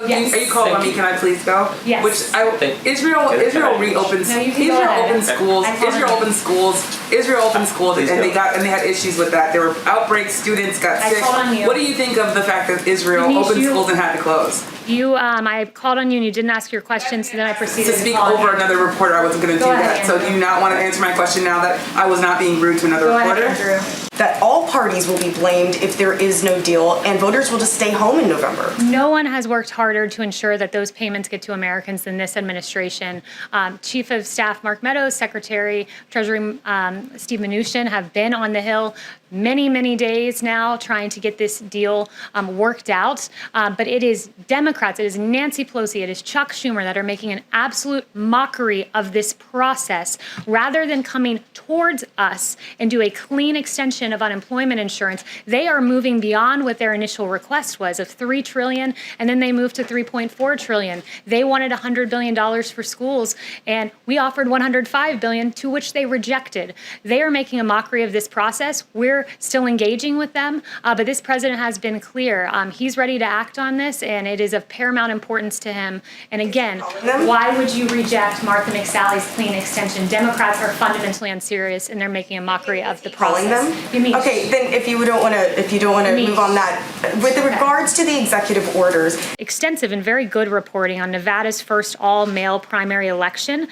Yes. Are you calling on me? Can I please go? Yes. Israel reopens. No, you can Israel go ahead. opens schools. Israel opened schools, and they had issues with that. There were outbreaks. Students got sick. called on you. What do you think of the fact that Israel Denise, opened schools and had to close? I called on you and you didn't ask your question, so then I proceeded To speak call over you. another reporter, I wasn't going to do ahead, that. So Andrew. do you not want to answer my question now that I was not being rude to another Go reporter? ahead, Andrew. That all parties will be blamed if there is no deal and voters will just stay home in November. No one has worked harder to ensure that those payments get to Americans than this administration. Chief of Staff Mark Meadows, Secretary Treasury Steve Mnuchin have been on the Hill many days now trying to get this deal worked out. But it is Democrats, it is Nancy Pelosi, it is Chuck Schumer that are making an absolute mockery of this process rather than coming towards us and do a clean extension of unemployment insurance. They are moving beyond what their initial request was of $3 trillion, and then they moved to $3.4 trillion. They wanted $100 billion for schools, and we offered $105 billion, to which they rejected. They are making a mockery of this process. We're still engaging with them, but this president has been clear. He's ready to act on this, and it is of paramount importance to him. And again, why would you reject Martha McSally's clean extension? Democrats are fundamentally unserious, and they're making a mockery of the process. Calling them? Okay, then if you don't want to move on that, with regards to the executive orders, extensive and very good reporting on Nevada's first all-male primary election.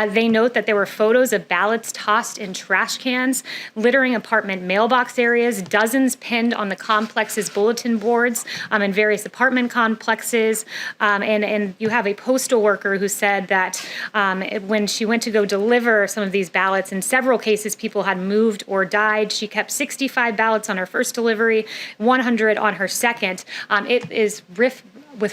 They note that there were photos of ballots tossed in trash cans, littering apartment mailbox areas, dozens pinned on the complex's bulletin boards in various apartment complexes. And you have a postal worker who said that when she went to go deliver some of these ballots, in several cases people had moved or died. She kept 65 ballots on her first delivery, 100 on her second. It is with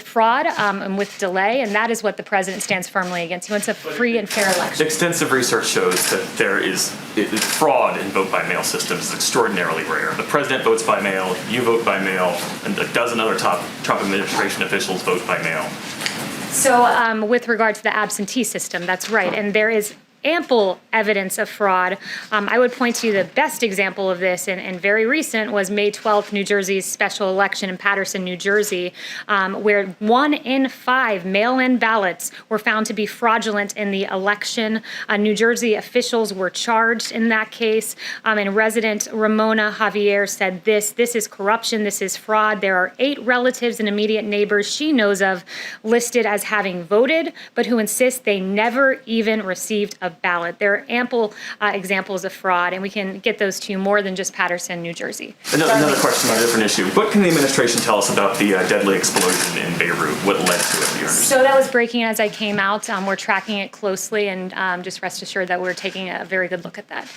fraud and with delay, and that is what the president stands firmly against. He wants a free and fair election. Extensive research shows that there is fraud in vote-by-mail systems is extraordinarily rare. The president votes by mail, you vote by mail, and a dozen other top Trump administration officials vote by mail. So with regard to the absentee system, that's right, and there is ample evidence of fraud. I would point to the best example of this, and very recent, was May 12th, New Jersey's special election in Paterson, New Jersey, where 1 in 5 mail-in ballots were found to be fraudulent in the election. New Jersey officials were charged in that case, and resident Ramona Javier said this is corruption, this is fraud. There are 8 relatives and immediate neighbors she knows of listed as having voted, but who insist they never even received a ballot. There are ample examples of fraud, and we can get those to you more than just Paterson, New Jersey. Another question on a different issue. What can the administration tell us about the deadly explosion in Beirut? What led to it, do you understand? So that was breaking as I came out. We're tracking it closely, and just rest assured that we're taking a very good look at that.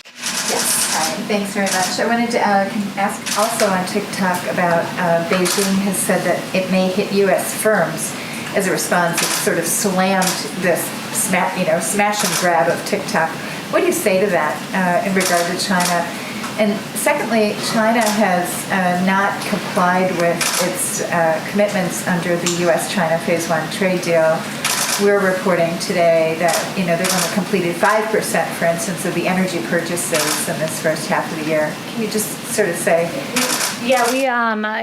Yes, thanks very much. I wanted to ask also on TikTok about Beijing has said that it may hit U.S. firms as a response. It sort of slammed this smash and grab of TikTok. What do you say to that in regard to China? And secondly, China has not complied with its commitments under the U.S.-China Phase 1 trade deal. We're reporting today that they've only completed 5%, for instance, of the energy purchases in this first half of the year. Can you just sort of say? Yeah, we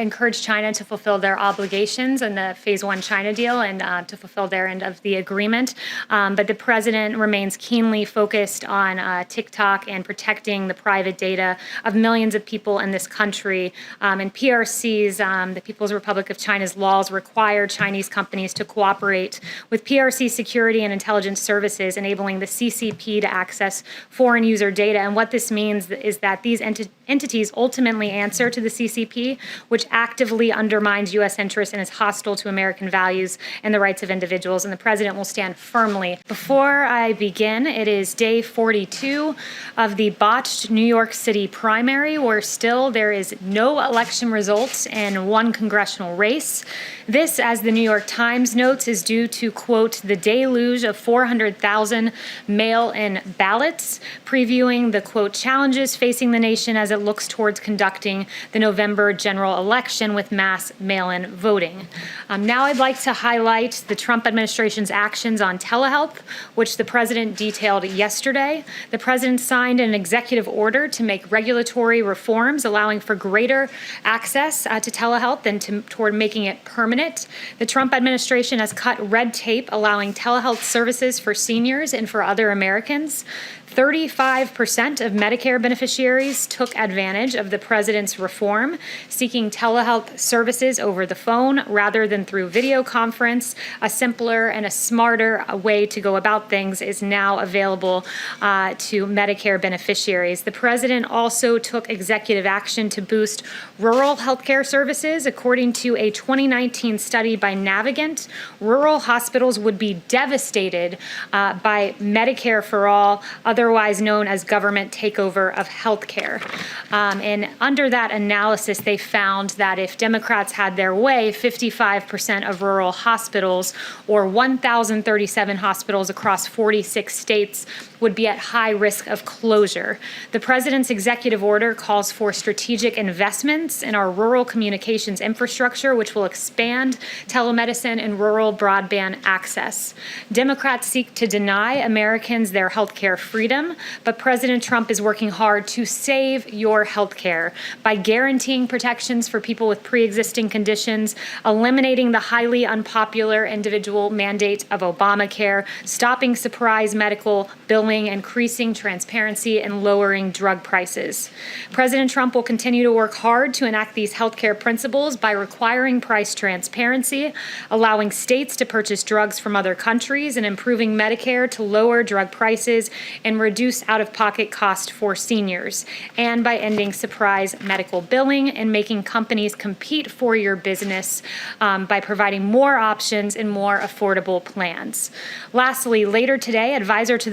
encourage China to fulfill their obligations in the Phase 1 China deal and to fulfill their end of the agreement. But the president remains keenly focused on TikTok and protecting the private data of millions of people in this country. And PRC's, the People's Republic of China's laws require Chinese companies to cooperate with PRC security and intelligence services, enabling the CCP to access foreign user data. And what this means is that these entities ultimately answer to the CCP, which actively undermines U.S. interests and is hostile to American values and the rights of individuals. And the president will stand firmly. Before I begin, it is day 42 of the botched New York City primary, where still there is no election results in one congressional race. This, as the New York Times notes, is due to, quote, the deluge of 400,000 mail-in ballots, previewing the, quote, challenges facing the nation as it looks towards conducting the November general election with mass mail-in voting. Now I'd like to highlight the Trump administration's actions on telehealth, which the president detailed yesterday. The president signed an executive order to make regulatory reforms allowing for greater access to telehealth and toward making it permanent. The Trump administration has cut red tape allowing telehealth services for seniors and for other Americans. 35% of Medicare beneficiaries took advantage of the president's reform, seeking telehealth services over the phone rather than through video conference. A simpler and a smarter way to go about things is now available to Medicare beneficiaries. The president also took executive action to boost rural healthcare services. According to a 2019 study by Navigant, rural hospitals would be devastated by Medicare for All, otherwise known as government takeover of healthcare. And under that analysis, they found that if Democrats had their way, 55% of rural hospitals, or 1,037 hospitals across 46 states, would be at high risk of closure. The president's executive order calls for strategic investments in our rural communications infrastructure, which will expand telemedicine and rural broadband access. Democrats seek to deny Americans their healthcare freedom, but President Trump is working hard to save your healthcare by guaranteeing protections for people with pre-existing conditions, eliminating the highly unpopular individual mandate of Obamacare, stopping surprise medical billing, increasing transparency, and lowering drug prices. President Trump will continue to work hard to enact these healthcare principles by requiring price transparency, allowing states to purchase drugs from other countries, and improving Medicare to lower drug prices and reduce out-of-pocket costs for seniors, and by ending surprise medical billing and making companies compete for your business by providing more options and more affordable plans. Lastly, later today, Senior Advisor to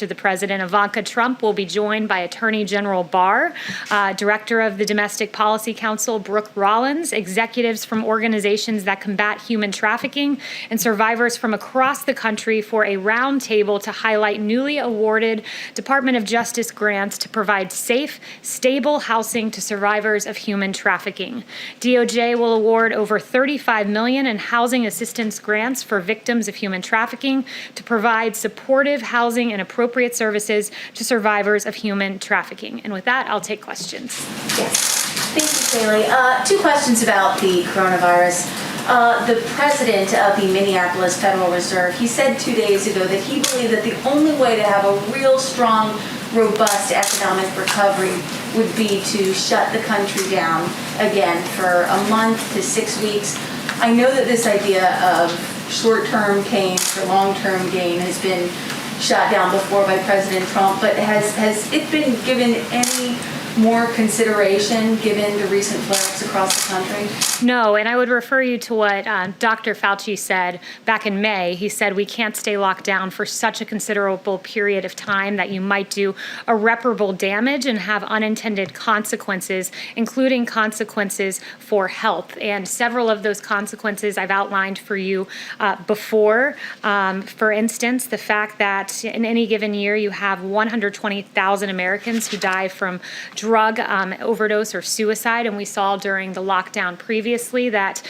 the President, Ivanka Trump, will be joined by Attorney General Barr, Director of the Domestic Policy Council, Brooke Rollins, executives from organizations that combat human trafficking, and survivors from across the country for a roundtable to highlight newly awarded Department of Justice grants to provide safe, stable housing to survivors of human trafficking. DOJ will award over $35 million in housing assistance grants for victims of human trafficking to provide supportive housing and appropriate services to survivors of human trafficking. And with that, I'll take questions. Yes. Thank you, Kayleigh. Two questions about the coronavirus. The president of the Minneapolis Federal Reserve, he said 2 days ago that he believed that the only way to have a real strong, robust economic recovery would be to shut the country down again for a month to 6 weeks. I know that this idea of short-term gain for long-term gain has been shot down before by President Trump, but has it been given any more consideration given the recent flare-ups across the country? No, and I would refer you to what Dr. Fauci said back in May. He said we can't stay locked down for such a considerable period of time that you might do irreparable damage and have unintended consequences, including consequences for health. And several of those consequences I've outlined for you before. For instance, the fact that in any given year you have 120,000 Americans who die from drug overdose or suicide, and we saw during the lockdown previously that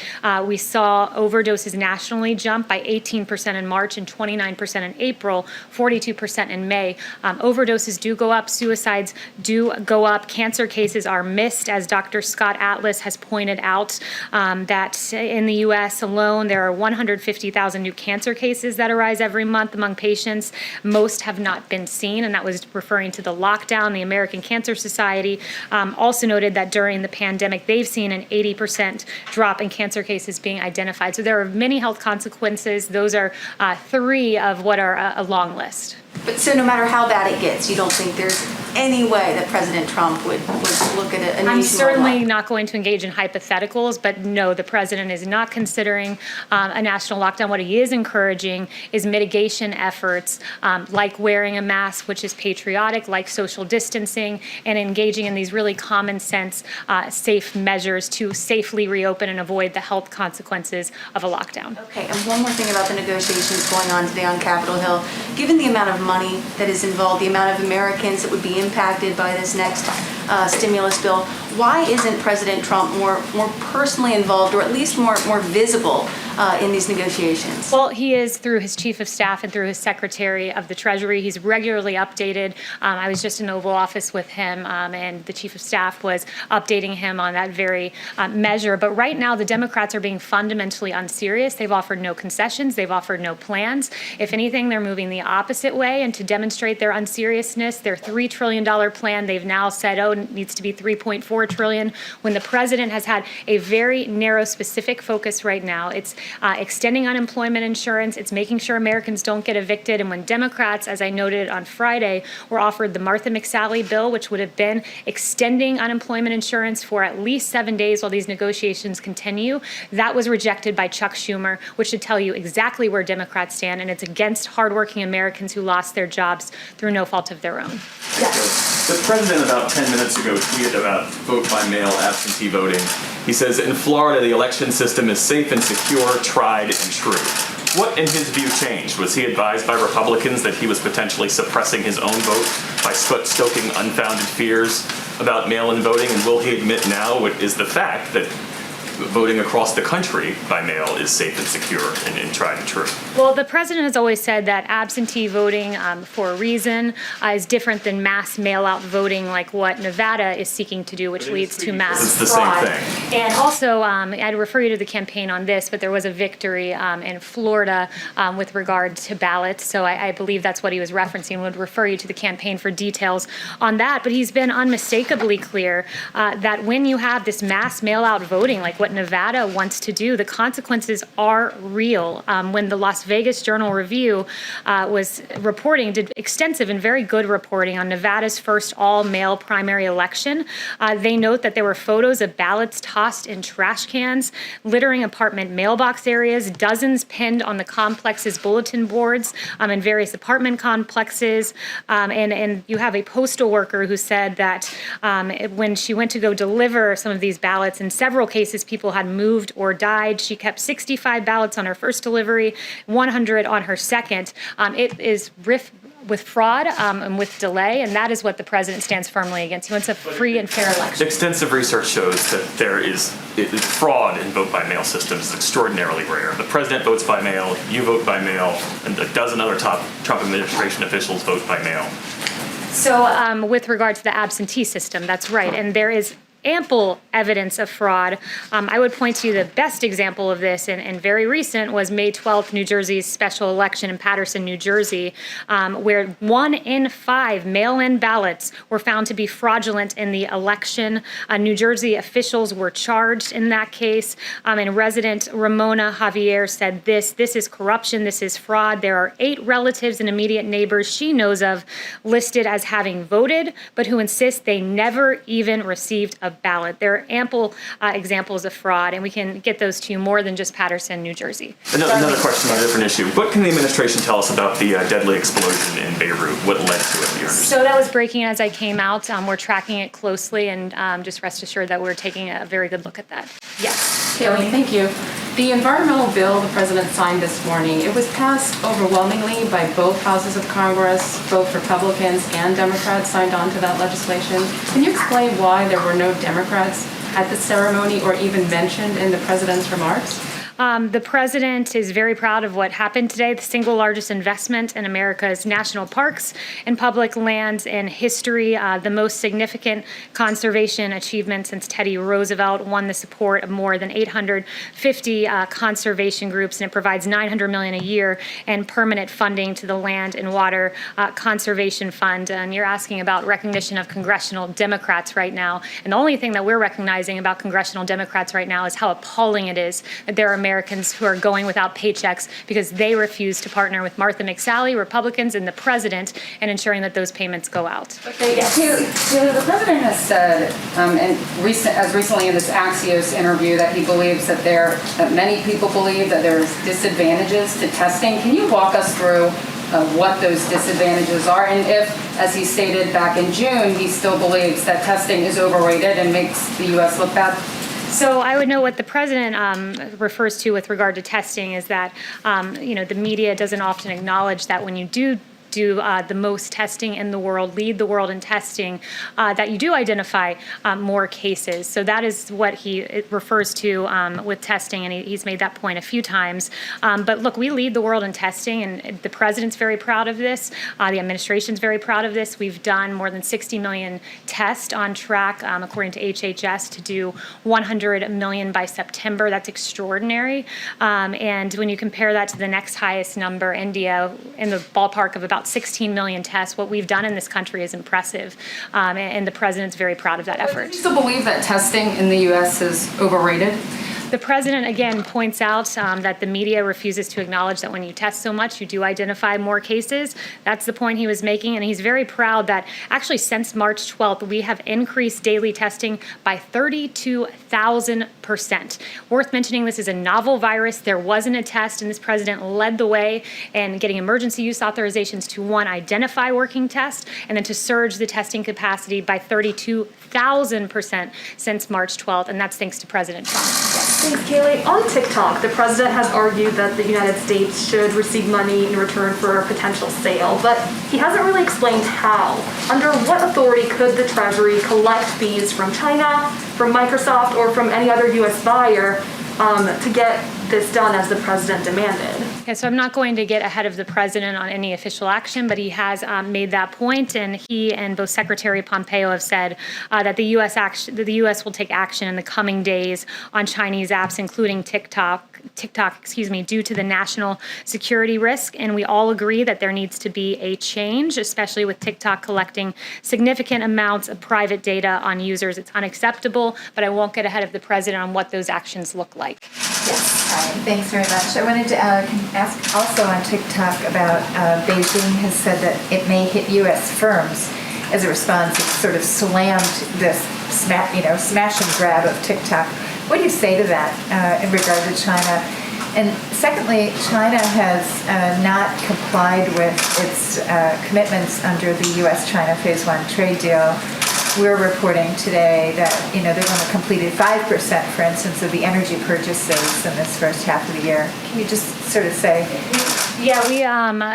we saw overdoses nationally jump by 18% in March and 29% in April, 42% in May. Overdoses do go up, suicides do go up, cancer cases are missed, as Dr. Scott Atlas has pointed out, that in the U.S. alone there are 150,000 new cancer cases that arise every month among patients. Most have not been seen, and that was referring to the lockdown. The American Cancer Society also noted that during the pandemic, they've seen an 80% drop in cancer cases being identified. So there are many health consequences. Those are three of what are a long list. But so no matter how bad it gets, you don't think there's any way that President Trump would look at it? I'm certainly not going to engage in hypotheticals, but no, the president is not considering a national lockdown. What he is encouraging is mitigation efforts like wearing a mask, which is patriotic, like social distancing, and engaging in these really common sense, safe measures to safely reopen and avoid the health consequences of a lockdown. Okay, and one more thing about the negotiations going on today on Capitol Hill. Given the amount of money that is involved, the amount of Americans that would be impacted by this next stimulus bill. Why isn't President Trump more personally involved, or at least more visible in these negotiations? Well, he is through his chief of staff and through his secretary of the Treasury. He's regularly updated. I was just in the Oval Office with him, and the chief of staff was updating him on that very measure. But right now, the Democrats are being fundamentally unserious. They've offered no concessions. They've offered no plans. If anything, they're moving the opposite way. And to demonstrate their unseriousness, their $3 trillion plan, they've now said, oh, it needs to be $3.4 trillion, when the president has had a very narrow, specific focus right now. It's extending unemployment insurance. It's making sure Americans don't get evicted. And when Democrats, as I noted on Friday, were offered the Martha McSally bill, which would have been extending unemployment insurance for at least 7 days while these negotiations continue, that was rejected by Chuck Schumer, which should tell you exactly where Democrats stand. And it's against hardworking Americans who lost their jobs through no fault of their own. The president about 10 minutes ago tweeted about vote by mail absentee voting. He says, in Florida, the election system is safe and secure, tried and true. What, in his view, changed? Was he advised by Republicans that he was potentially suppressing his own vote by stoking unfounded fears about mail-in voting? And will he admit now what is the fact that voting across the country by mail is safe and secure and tried and true? Well, the president has always said that absentee voting for a reason is different than mass mail-out voting like what Nevada is seeking to do, which leads to mass It's the fraud. same thing. And also, I'd refer you to the campaign on this, but there was a victory in Florida with regard to ballots. So I believe that's what he was referencing. Would refer you to the campaign for details on that. But he's been unmistakably clear that when you have this mass mail-out voting, like what Nevada wants to do, the consequences are real. When the Las Vegas Journal-Review was reporting, did extensive and very good reporting on Nevada's first all-mail primary election, they note that there were photos of ballots tossed in trash cans, littering apartment mailbox areas, dozens pinned on the complex's bulletin boards in various apartment complexes. And you have a postal worker who said that when she went to go deliver some of these ballots, in several cases, people had moved or died. She kept 65 ballots on her first delivery, 100 on her second. It is with fraud and with delay, and that is what the president stands firmly against. He wants a free and fair election. Extensive research shows that there is fraud in vote-by-mail systems is extraordinarily rare. The president votes by mail, you vote by mail, and a dozen other top Trump administration officials vote by mail. So with regard to the absentee system, that's right, and there is ample evidence of fraud. I would point to the best example of this, and very recent, was May 12th, New Jersey's special election in Paterson, New Jersey, where 1 in 5 mail-in ballots were found to be fraudulent in the election. New Jersey officials were charged in that case, and resident Ramona Javier said this is corruption, this is fraud. There are 8 relatives and immediate neighbors she knows of listed as having voted, but who insist they never even received a ballot. There are ample examples of fraud, and we can get those to you more than just Paterson, New Jersey. Another question on a different issue. What can the administration tell us about the deadly explosion in Beirut? What led to it, do you understand? So that was breaking as I came out. We're tracking it closely, and just rest assured that we're taking a very good look at that. Yes. Kayleigh, thank you. The environmental bill the president signed this morning, it was passed overwhelmingly by both houses of Congress. Both Republicans and Democrats signed on to that legislation. Can you explain why there were no Democrats at the ceremony or even mentioned in the president's remarks? The president is very proud of what happened today, the single largest investment in America's national parks and public lands in history, the most significant conservation achievement since Teddy Roosevelt won the support of more than 850 conservation groups, and it provides $900 million a year in permanent funding to the Land and Water Conservation Fund. And you're asking about recognition of congressional Democrats right now, and the only thing that we're recognizing about congressional Democrats right now is how appalling it is that there are Americans who are going without paychecks because they refuse to partner with Martha McSally, Republicans, and the president in ensuring that those payments go out. The president has said, as recently in this Axios interview, that he believes that many people believe that there's disadvantages to testing. Can you walk us through what those disadvantages are, and if, as he stated back in June, he still believes that testing is overrated and makes the U.S. look bad? So I would know what the president refers to with regard to testing is that, the media doesn't often acknowledge that when you do do the most testing in the world, lead the world in testing, that you do identify more cases. So that is what it refers to with testing, and he's made that point a few times. But look, we lead the world in testing, and the president's very proud of this. The administration's very proud of this. We've done more than 60 million tests on track, according to HHS, to do 100 million by September. That's extraordinary. And when you compare that to the next highest number, India, in the ballpark of about 16 million tests, what we've done in this country is impressive. And the president's very proud of that effort. Do you still believe that testing in the U.S. is overrated? The president, again, points out that the media refuses to acknowledge that when you test so much, you do identify more cases. That's the point he was making, and he's very proud that actually since March 12th, we have increased daily testing by 32,000%. Worth mentioning, this is a novel virus. There wasn't a test, and this president led the way in getting emergency use authorizations to, one, identify working tests, and then to surge the testing capacity by 32,000% since March 12th, and that's thanks to President Trump. Thanks, Kayleigh. On TikTok, the president has argued that the United States should receive money in return for a potential sale, but he hasn't really explained how. Under what authority could the Treasury collect fees from China, from Microsoft, or from any other U.S. buyer to get this done as the president demanded? Yeah, so I'm not going to get ahead of the president on any official action, but he has made that point, and he and both Secretary Pompeo have said that the U.S. will take action in the coming days on Chinese apps, including TikTok, due to the national security risk. And we all agree that there needs to be a change, especially with TikTok collecting significant amounts of private data on users. It's unacceptable, but I won't get ahead of the president on what those actions look like. Yes, thanks very much. I wanted to ask also on TikTok about Beijing has said that it may hit U.S. firms as a response. It sort of slammed this smash and grab of TikTok. What do you say to that in regard to China? And secondly, China has not complied with its commitments under the U.S.-China Phase 1 trade deal. We're reporting today that they've only completed 5%, for instance, of the energy purchases in this first half of the year. Can you just sort of say? Yeah, we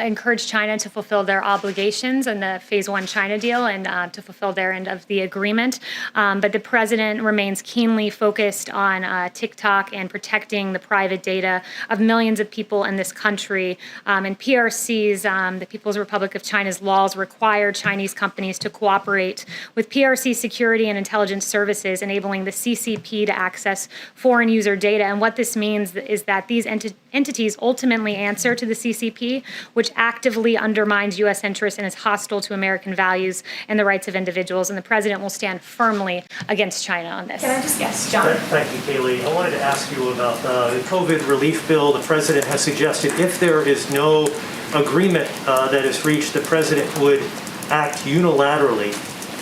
encourage China to fulfill their obligations in the Phase 1 China deal and to fulfill their end of the agreement. But the president remains keenly focused on TikTok and protecting the private data of millions of people in this country. And PRC's, the People's Republic of China's laws require Chinese companies to cooperate with PRC security and intelligence services, enabling the CCP to access foreign user data. And what this means is that these entities ultimately answer to the CCP, which actively undermines U.S. interests and is hostile to American values and the rights of individuals. And the president will stand firmly against China on this. Can I just Yes, John. Thank you, Kayleigh. I wanted to ask you about the COVID relief bill. The president has suggested if there is no agreement that is reached, the president would act unilaterally.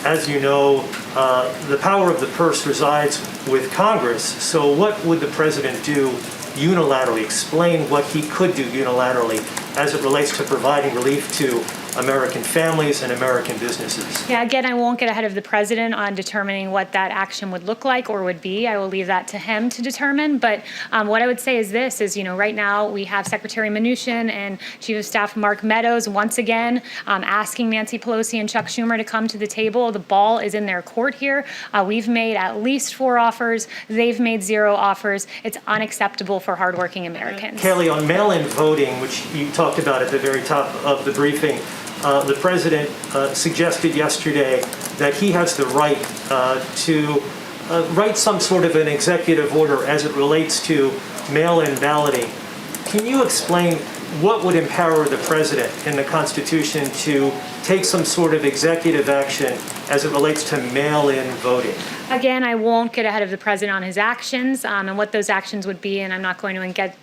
As you know, the power of the purse resides with Congress. So what would the president do unilaterally? Explain what he could do unilaterally as it relates to providing relief to American families and American businesses. Yeah, again, I won't get ahead of the president on determining what that action would look like or would be. I will leave that to him to determine. But what I would say is this, is, right now we have Secretary Mnuchin and Chief of Staff Mark Meadows once again asking Nancy Pelosi and Chuck Schumer to come to the table. The ball is in their court here. We've made at least 4 offers. They've made 0 offers. It's unacceptable for hardworking Americans. Kayleigh, on mail-in voting, which you talked about at the very top of the briefing, the president suggested yesterday that he has the right to write some sort of an executive order as it relates to mail-in balloting. Can you explain what would empower the president in the Constitution to take some sort of executive action as it relates to mail-in voting? Again, I won't get ahead of the president on his actions and what those actions would be, and I'm not going to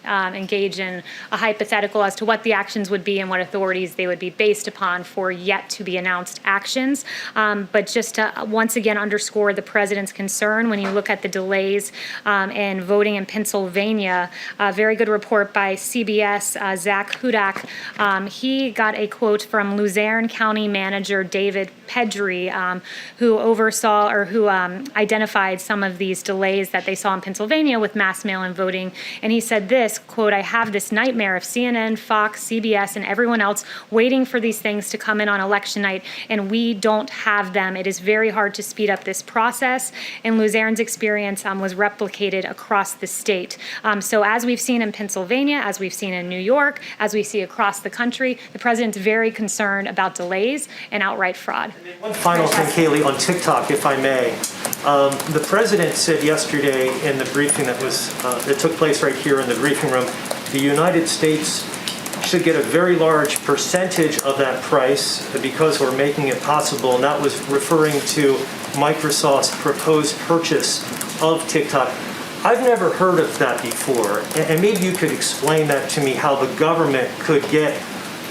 engage in a hypothetical as to what the actions would be and what authorities they would be based upon for yet to be announced actions. But just to once again underscore the president's concern when you look at the delays in voting in Pennsylvania, a very good report by CBS, Zach Zach Hudak, he got a quote from Luzerne County Manager David Pedri, who oversaw or who identified some of these delays that they saw in Pennsylvania with mass mail-in voting. And he said this, quote, "I have this nightmare of CNN, Fox, CBS, and everyone else waiting for these things to come in on election night, and we don't have them. It is very hard to speed up this process." And Luzerne's experience was replicated across the state. So as we've seen in Pennsylvania, as we've seen in New York, as we see across the country, the president's very concerned about delays and outright fraud. One final thing, Kayleigh, on TikTok, if I may. The president said yesterday in the briefing that took place right here in the briefing room, the United States should get a very large percentage of that price because we're making it possible, and that was referring to Microsoft's proposed purchase of TikTok. I've never heard of that before, and maybe you could explain that to me, how the government could get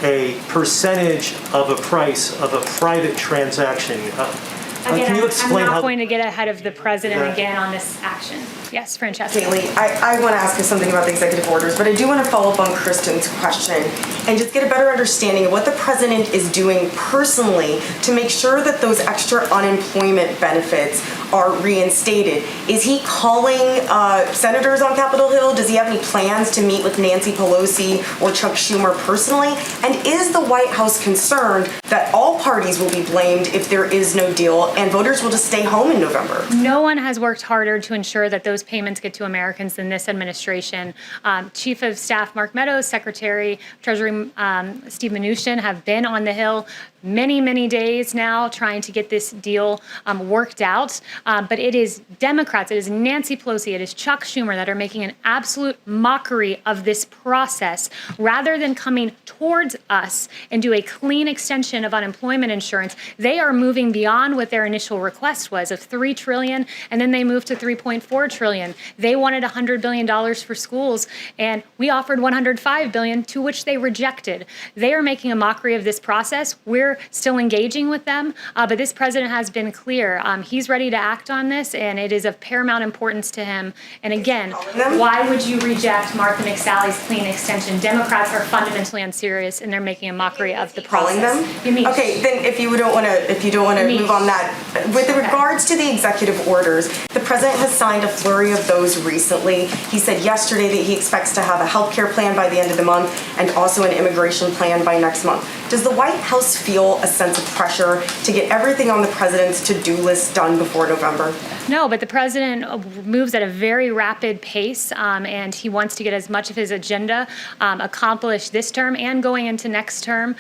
a percentage of a price of a private transaction. Again, Can you explain I'm not how? going to get ahead of the president again on this action. Yes, Francesca. Kayleigh, I want to ask you something about the executive orders, but I do want to follow up on Kristen's question and just get a better understanding of what the president is doing personally to make sure that those extra unemployment benefits are reinstated. Is he calling senators on Capitol Hill? Does he have any plans to meet with Nancy Pelosi or Chuck Schumer personally? And is the White House concerned that all parties will be blamed if there is no deal and voters will just stay home in November? No one has worked harder to ensure that those payments get to Americans than this administration. Chief of Staff Mark Meadows, Secretary Treasury Steve Mnuchin have been on the Hill many days now trying to get this deal worked out. But it is Democrats, it is Nancy Pelosi, it is Chuck Schumer that are making an absolute mockery of this process rather than coming towards us and do a clean extension of unemployment insurance. They are moving beyond what their initial request was of $3 trillion, and then they moved to $3.4 trillion. They wanted $100 billion for schools, and we offered $105 billion, to which they rejected. They are making a mockery of this process. We're still engaging with them, but this president has been clear. He's ready to act on this, and it is of paramount importance to him. And again, why would you reject Martha McSally's clean extension? Democrats are fundamentally unserious, and they're making a mockery of the process. Calling them? Okay, then if you don't want to move on that, with regards to the executive orders, the president has signed a flurry of those recently. He said yesterday that he expects to have a healthcare plan by the end of the month and also an immigration plan by next month. Does the White House feel a sense of pressure to get everything on the president's to-do list done before November? No, but the president moves at a very rapid pace, and he wants to get as much of his agenda accomplished this term and going into next term.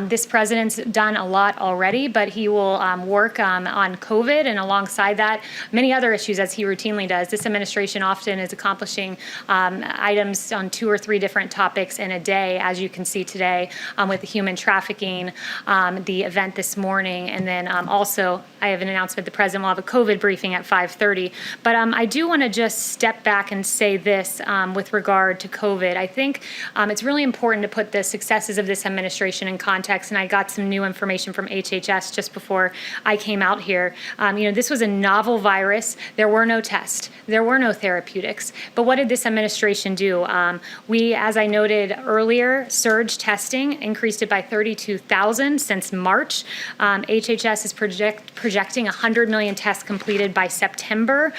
This president's done a lot already, but he will work on COVID, and alongside that, many other issues as he routinely does. This administration often is accomplishing items on 2 or 3 different topics in a day, as you can see today with the human trafficking, the event this morning, and then also I have an announcement the president will have a COVID briefing at 5:30. But I do want to just step back and say this with regard to COVID. I think it's really important to put the successes of this administration in context, and I got some new information from HHS just before I came out here. This was a novel virus. There were no tests. There were no therapeutics. But what did this administration do? We, as I noted earlier, surge testing, increased it by 32,000 since March. HHS is projecting 100 million tests completed by September.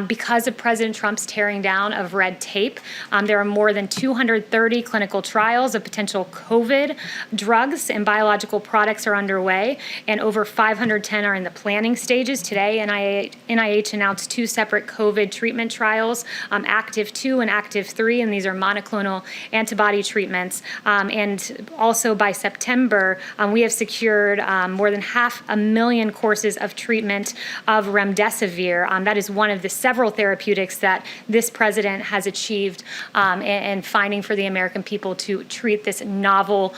Because of President Trump's tearing down of red tape, there are more than 230 clinical trials of potential COVID drugs and biological products are underway, and over 510 are in the planning stages. Today, NIH announced 2 separate COVID treatment trials, Active 2 and Active 3, and these are monoclonal antibody treatments. And also by September, we have secured more than 500,000 courses of treatment of remdesivir. That is one of the several therapeutics that this president has achieved and finding for the American people to treat this novel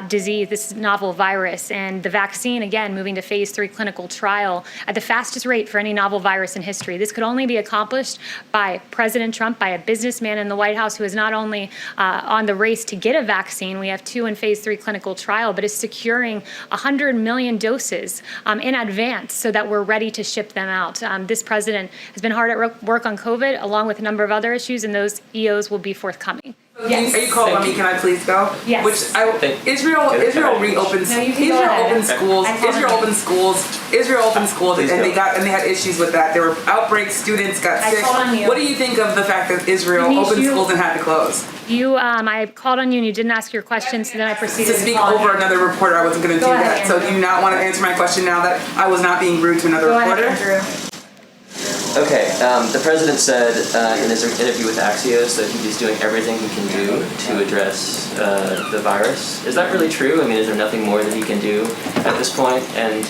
disease, this novel virus. And the vaccine, again, moving to phase 3 clinical trial at the fastest rate for any novel virus in history. This could only be accomplished by President Trump, by a businessman in the White House who is not only on the race to get a vaccine, we have 2 in phase 3 clinical trial, but is securing 100 million doses in advance so that we're ready to ship them out. This president has been hard at work on COVID, along with a number of other issues, and those EOs will be forthcoming. Yes. Are you calling on me? Can I please go? Yes. Israel reopens. No, you can Israel go ahead. opened schools. I called Israel on you. opened schools. Israel opened schools, Please and go. they had issues with that. There were outbreaks. Students got I sick. called on you. What do you think of the fact that Israel Denise, opened you- schools and had to close? I called on you and you didn't ask your questions, so then I proceeded To to speak call on over you. another reporter, I wasn't going to do Go ahead, that. So Andrew. do you not want to answer my question now that I was not being rude to another Go reporter? ahead, Andrew. Okay, the president said in his interview with Axios that he's doing everything he can do to address the virus. Is that really true? I mean, is there nothing more that he can do at this point? And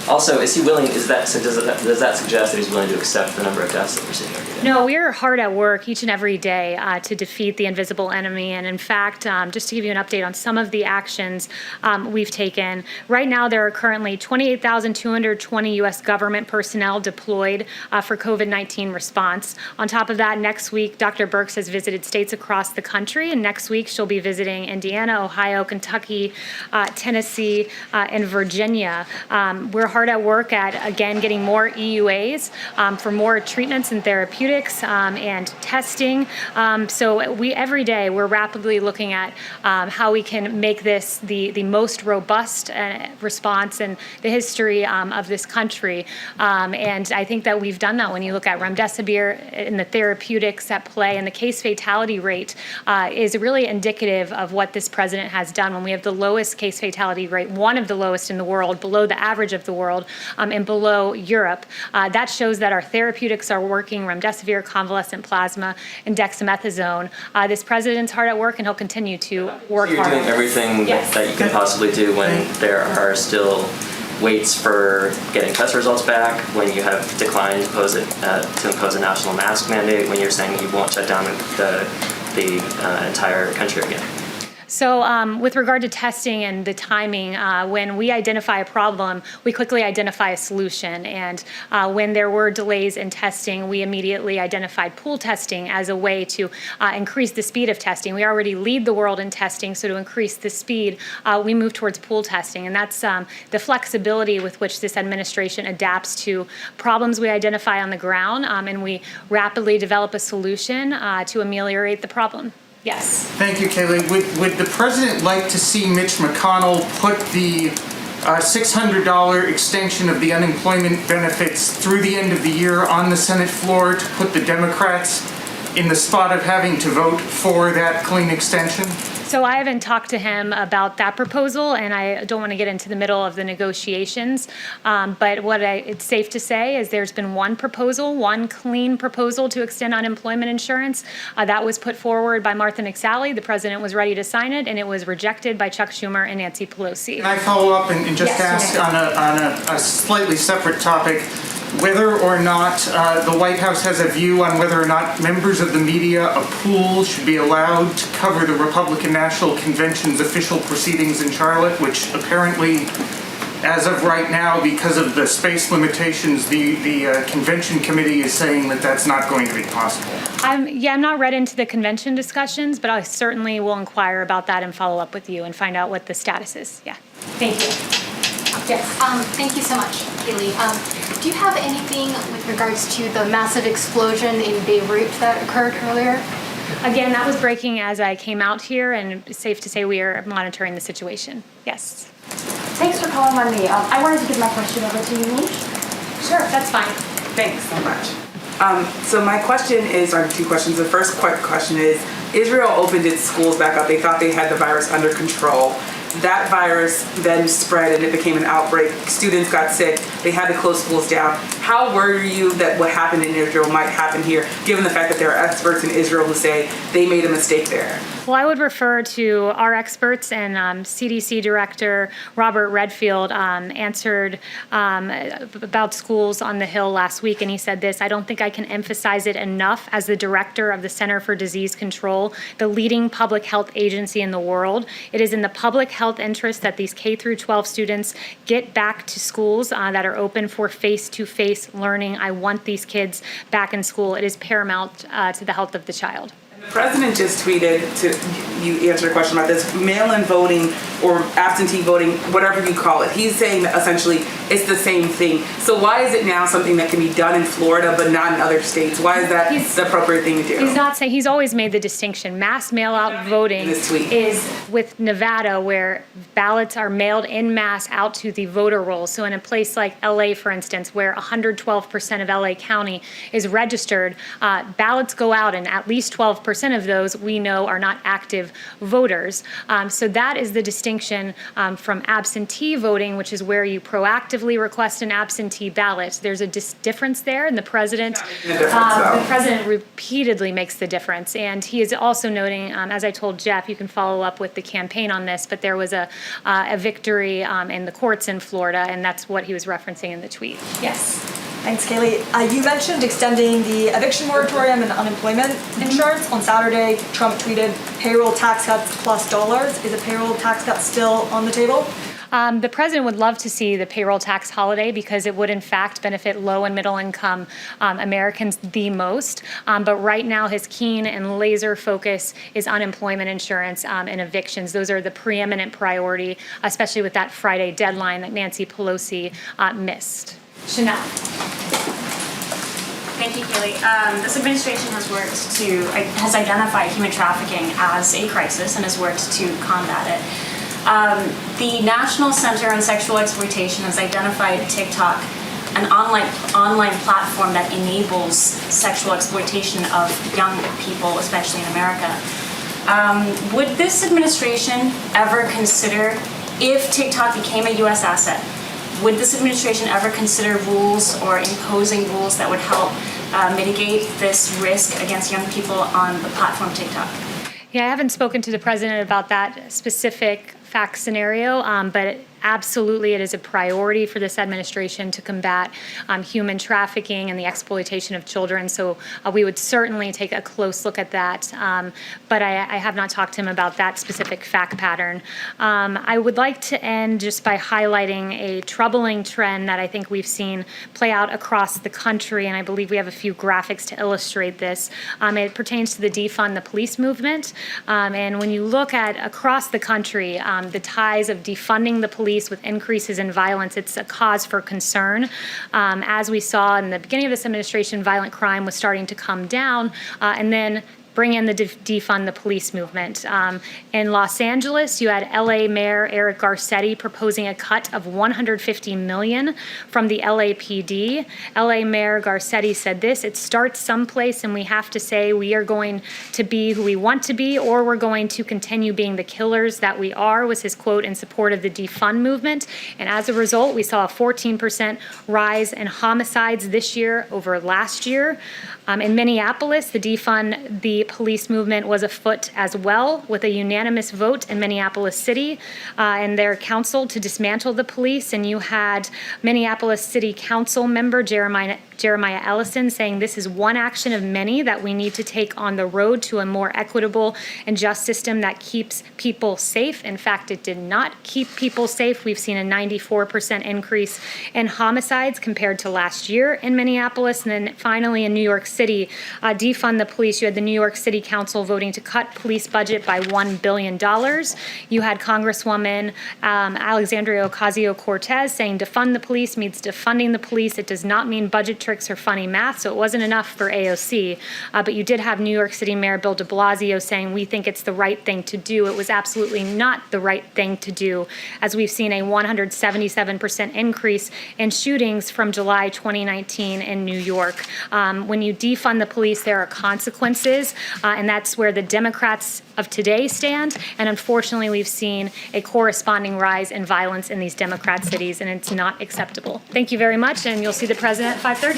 also, is he willing? Does that suggest that he's willing to accept the number of deaths that we're seeing every day? No, we're hard at work each and every day to defeat the invisible enemy. And in fact, just to give you an update on some of the actions we've taken, right now there are currently 28,220 U.S. government personnel deployed for COVID-19 response. On top of that, next week, Dr. Birx has visited states across the country, and next week she'll be visiting Indiana, Ohio, Kentucky, Tennessee, and Virginia. We're hard at work at, again, getting more EUAs for more treatments and therapeutics and testing. So every day we're rapidly looking at how we can make this the most robust response in the history of this country. And I think that we've done that when you look at remdesivir and the therapeutics at play, and the case fatality rate is really indicative of what this president has done. When we have the lowest case fatality rate, one of the lowest in the world, below the average of the world, and below Europe, that shows that our therapeutics are working. Remdesivir, convalescent plasma, and dexamethasone. This president's hard at work, and he'll continue to work You're hard. doing everything Yes. that you can possibly do when there are still waits for getting test results back, when you have declined to impose a national mask mandate, when you're saying you won't shut down the entire country again. So with regard to testing and the timing, when we identify a problem, we quickly identify a solution. And when there were delays in testing, we immediately identified pool testing as a way to increase the speed of testing. We already lead the world in testing, so to increase the speed, we move towards pool testing. And that's the flexibility with which this administration adapts to problems we identify on the ground, and we rapidly develop a solution to ameliorate the problem. Yes. Thank you, Kayleigh. Would the president like to see Mitch McConnell put the $600 extension of the unemployment benefits through the end of the year on the Senate floor to put the Democrats in the spot of having to vote for that clean extension? So I haven't talked to him about that proposal, and I don't want to get into the middle of the negotiations. But it's safe to say is there's been one clean proposal to extend unemployment insurance that was put forward by Martha McSally. The president was ready to sign it, and it was rejected by Chuck Schumer and Nancy Pelosi. Can I follow up and just Yes, ask on a slightly separate topic, whether or not the White House has a view on whether or not members of the media, a pool, should be allowed to cover the Republican National Convention's official proceedings in Charlotte, which apparently, as of right now, because of the space limitations, the convention committee is saying that that's not going to be possible. I'm not read into the convention discussions, but I certainly will inquire about that and follow up with you and find out what the status is. Yeah. Thank you. Yes. Thank you so much, Kayleigh. Do you have anything with regards to the massive explosion in Beirut that occurred earlier? Again, that was breaking as I came out here, and it's safe to say we are monitoring the situation. Yes. Thanks for calling on me. I wanted to give my question over to you, Nish. Sure, that's fine. Thanks so much. So my question is, or two questions. The first question is, Israel opened its schools back up. They thought they had the virus under control. That virus then spread and it became an outbreak. Students got sick. They had to close schools down. How worried are you that what happened in Israel might happen here, given the fact that there are experts in Israel who say they made a mistake there? Well, I would refer to our experts, and CDC Director Robert Redfield answered about schools on the Hill last week, and he said this: "I don't think I can emphasize it enough as the director of the Center for Disease Control, the leading public health agency in the world. It is in the public health interest that these K through 12 students get back to schools that are open for face-to-face learning. I want these kids back in school. It is paramount to the health of the child." The The president just tweeted, to you answer a question about this, mail-in voting or absentee voting, whatever you call it. He's saying that essentially it's the same thing. So why is it now something that can be done in Florida but not in other states? Why is that the appropriate thing to do? He's not saying, he's always made the distinction. Mass mail-out voting is with Nevada, where ballots are mailed in mass out to the voter rolls. So in a place like LA, for instance, where 112% of LA County is registered, ballots go out, and at least 12% of those we know are not active voters. So that is the distinction from absentee voting, which is where you proactively request an absentee ballot. There's a difference there, and the president repeatedly makes the difference. And he is also noting, as I told Jeff, you can follow up with the campaign on this, but there was a victory in the courts in Florida, and that's what he was referencing in the tweet. Yes. Thanks, Kayleigh. You mentioned extending the eviction moratorium and unemployment insurance. On Saturday, Trump tweeted payroll tax cuts plus dollars. Is a payroll tax cut still on the table? The president would love to see the payroll tax holiday because it would, in fact, benefit low and middle income Americans the most. But right now, his keen and laser focus is unemployment insurance and evictions. Those are the preeminent priority, especially with that Friday deadline that Nancy Pelosi missed. Chanel. Thank you, Kayleigh. This administration has identified human trafficking as a crisis and has worked to combat it. The National Center on Sexual Exploitation has identified TikTok, an online platform that enables sexual exploitation of young people, especially in America. Would this administration ever consider, if TikTok became a U.S. asset, would this administration ever consider rules or imposing rules that would help mitigate this risk against young people on the platform TikTok? Yeah, I haven't spoken to the president about that specific fact scenario, but absolutely it is a priority for this administration to combat human trafficking and the exploitation of children. So we would certainly take a close look at that. But I have not talked to him about that specific fact pattern. I would like to end just by highlighting a troubling trend that I think we've seen play out across the country, and I believe we have a few graphics to illustrate this. It pertains to the defund the police movement. And when you look at across the country, the ties of defunding the police with increases in violence, it's a cause for concern. As we saw in the beginning of this administration, violent crime was starting to come down, and then bring in the defund the police movement. In Los Angeles, you had LA Mayor Eric Garcetti proposing a cut of $150 million from the LAPD. LA Mayor Garcetti said this: "It starts someplace, and we have to say we are going to be who we want to be, or we're going to continue being the killers that we are," was his quote in support of the defund movement. And as a result, we saw a 14% rise in homicides this year over last year. In Minneapolis, the defund the police movement was afoot as well, with a unanimous vote in Minneapolis City and their council to dismantle the police. And you had Minneapolis City Council member Jeremiah Ellison saying this is one action of many that we need to take on the road to a more equitable and just system that keeps people safe. In fact, it did not keep people safe. We've seen a 94% increase in homicides compared to last year in Minneapolis. And then finally in New York City, defund the police. You had the New York City Council voting to cut police budget by $1 billion. You had Congresswoman Alexandria Ocasio-Cortez saying defund the police means defunding the police. It does not mean budget tricks or funny math, so it wasn't enough for AOC. But you did have New York City Mayor Bill de Blasio saying we think it's the right thing to do. It was absolutely not the right thing to do, as we've seen a 177% increase in shootings from July 2019 in New York. When you defund the police, there are consequences, and that's where the Democrats of today stand. And unfortunately, we've seen a corresponding rise in violence in these Democrat cities, and it's not acceptable. Thank you very much, and you'll see the president at 5:30.